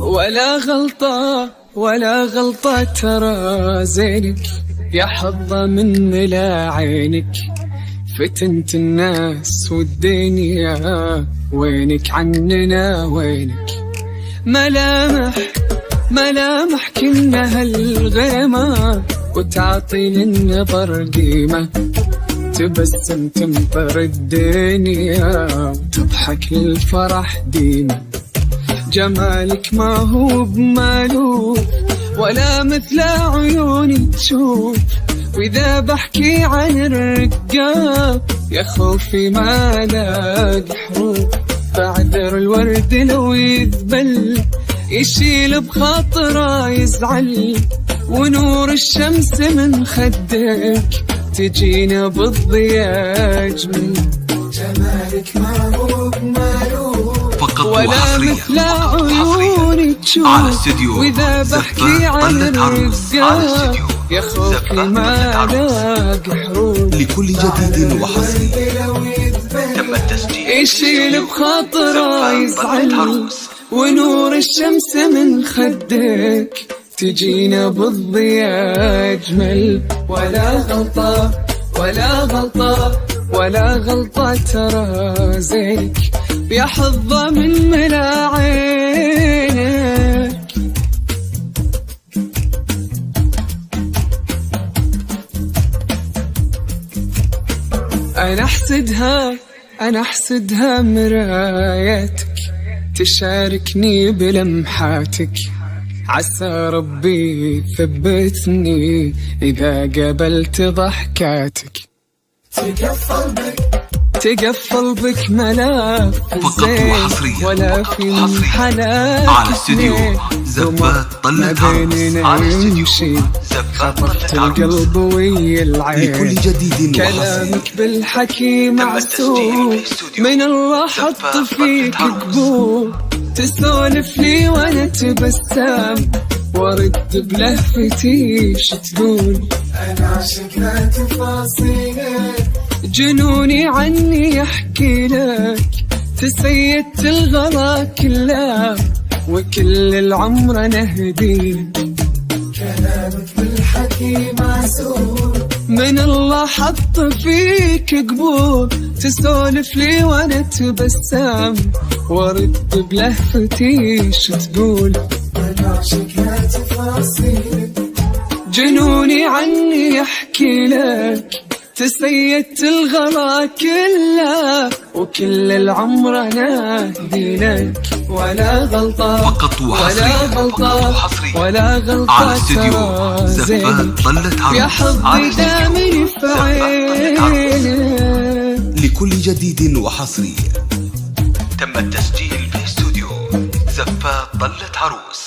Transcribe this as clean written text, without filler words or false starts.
ولا غلطة ولا غلطة ترى زينك يا حظة من ملا عينك. فتنت الناس والدنيا وينك عننا وينك. ملامح كنها الغيمة وتعطي للنظر قيمة. تبسم تمطر الدنيا وتضحك للفرح ديمة. جمالك ما هو بمالوف ولا مثل عيوني تشوف. وإذا بحكي عن الرقاب يا خوفي ما لاقي حروف. بعذر الورد لو يذبل يشيل بخاطره يزعل. ونور الشمس من خدك تجينا بالضياء أجمل. جمالك ما هو بمالوف ولا مثل عيوني تشوف. وإذا بحكي عن الرقاب يا خوفي ما لاقي حروف. لكل جديد وحصري تم التسجيل. يشيل بخاطره يزعل. ونور الشمس من خدك تجينا بالضياء أجمل. ولا غلطة ولا غلطة ترى زينك يا حظة من ملا عينك. أنا أحسدها مرايتك تشاركني بلمحاتك. عسى ربي يثبتني إذا قبلت ضحكاتك. تقفل بك ملاف فقط ولا في حالات على استديو زفات طلت عروس. على استديو خطفت القلب والعين. لكل جديد كلامك بالحكي معسول من الله حط فيك قبول. تسولف لي وانا تبسم وارد بلهفتي تقول. انا عاشق تفاصيلك جنوني عني يحكي لك. تسيدت الغلا كله وكل العمر نهديك. كلامك بالحكي معسول من الله حط فيك قبول. تسولف لي وانا تبسم وارد بلهفتي تقول. انا عاشق تفاصيلك جنوني عني يحكي لك. تسيدت الغلا كله وكل العمر نهدي لك. ولا غلطة فقط وحصري ولا غلطة على استديو زفات طلت عروس. يا حظي دامني في عينك. لكل جديد وحصري تم التسجيل في استوديو زفات طلت عروس.